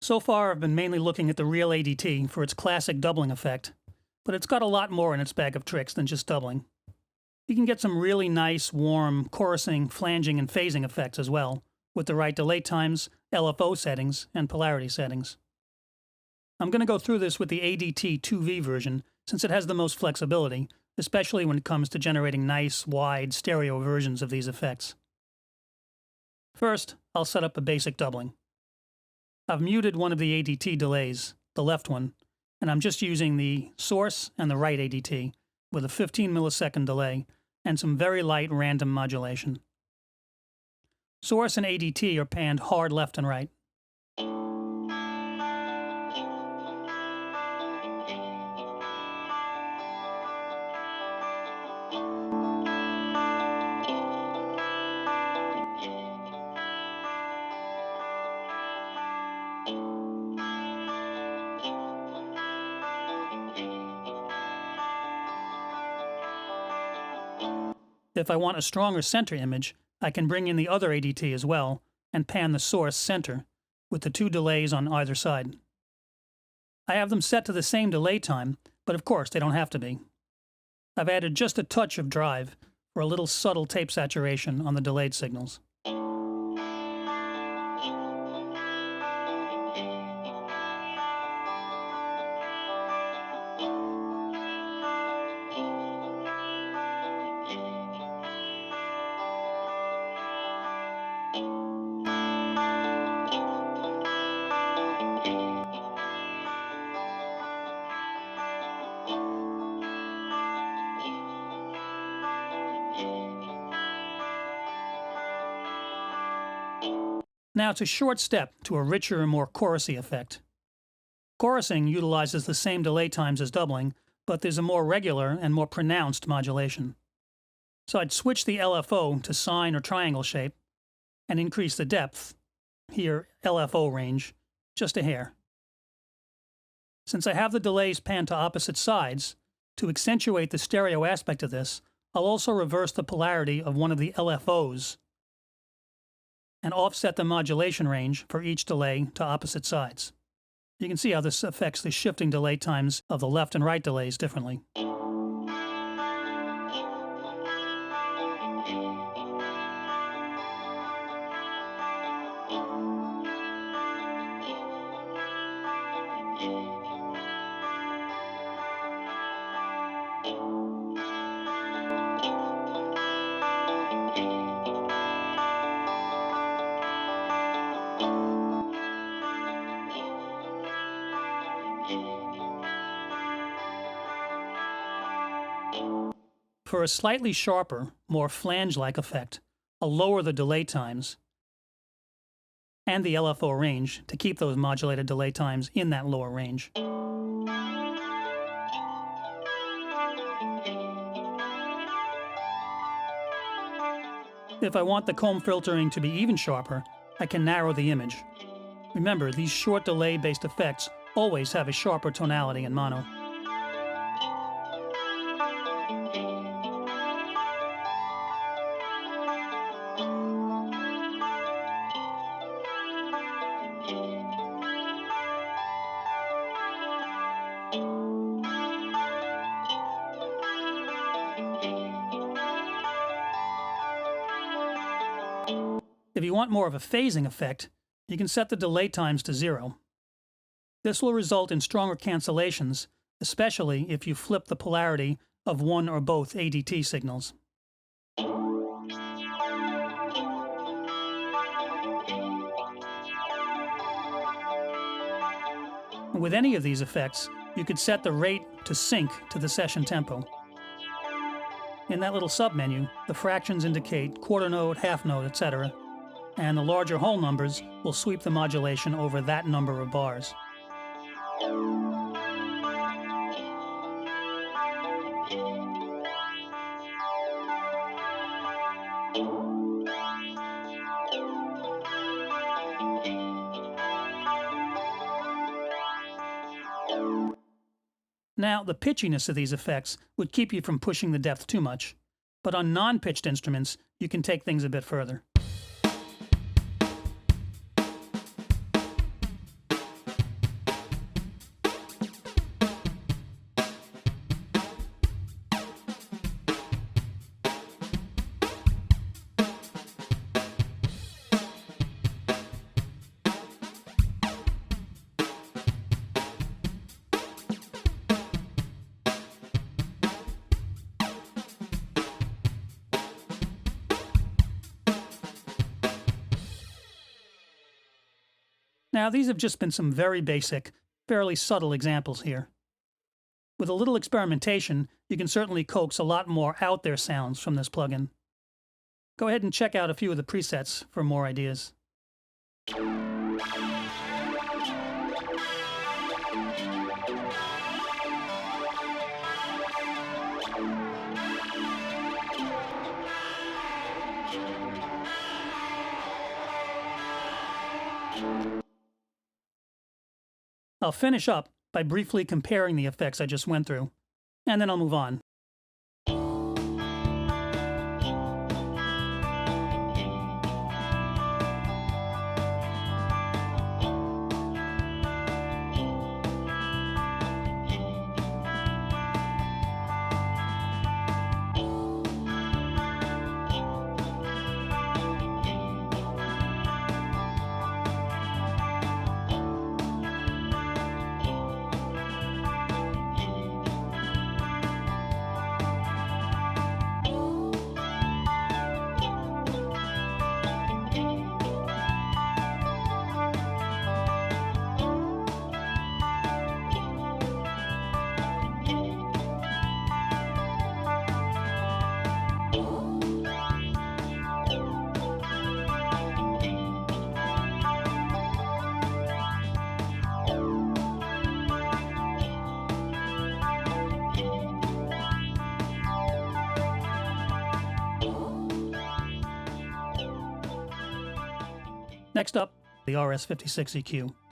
So far, I've been mainly looking at the real ADT for its classic doubling effect, but it's got a lot more in its bag of tricks than just doubling. You can get some really nice, warm, chorusing, flanging, and phasing effects as well, with the right delay times, LFO settings, and polarity settings. I'm going to go through this with the ADT 2V version since it has the most flexibility, especially when it comes to generating nice, wide, stereo versions of these effects. First, I'll set up a basic doubling. I've muted one of the ADT delays, the left one, and I'm just using the source and the right ADT with a 15 millisecond delay and some very light random modulation. Source and ADT are panned hard left and right. If I want a stronger center image, I can bring in the other ADT as well and pan the source center with the two delays on either side. I have them set to the same delay time, but of course they don't have to be. I've added just a touch of drive for a little subtle tape saturation on the delayed signals. Now it's a short step to a richer and more chorusy effect. Chorusing utilizes the same delay times as doubling, but there's a more regular and more pronounced modulation. So I'd switch the LFO to sine or triangle shape and increase the depth, here LFO range, just a hair. Since I have the delays panned to opposite sides, to accentuate the stereo aspect of this, I'll also reverse the polarity of one of the LFOs and offset the modulation range for each delay to opposite sides. You can see how this affects the shifting delay times of the left and right delays differently. For a slightly sharper, more flange-like effect, I'll lower the delay times and the LFO range to keep those modulated delay times in that lower range. If I want the comb filtering to be even sharper, I can narrow the image. Remember, these short delay-based effects always have a sharper tonality in mono. If you want more of a phasing effect, you can set the delay times to 0. This will result in stronger cancellations, especially if you flip the polarity of one or both ADT signals. With any of these effects, you could set the rate to sync to the session tempo. In that little submenu, the fractions indicate quarter note, half note, etc., and the larger whole numbers will sweep the modulation over that number of bars. Now, the pitchiness of these effects would keep you from pushing the depth too much, but on non-pitched instruments, you can take things a bit further. Now, these have just been some very basic, fairly subtle examples here. With a little experimentation, you can certainly coax a lot more out there sounds from this plugin. Go ahead and check out a few of the presets for more ideas. I'll finish up by briefly comparing the effects I just went through, and then I'll move on. Next up, the RS-56 EQ.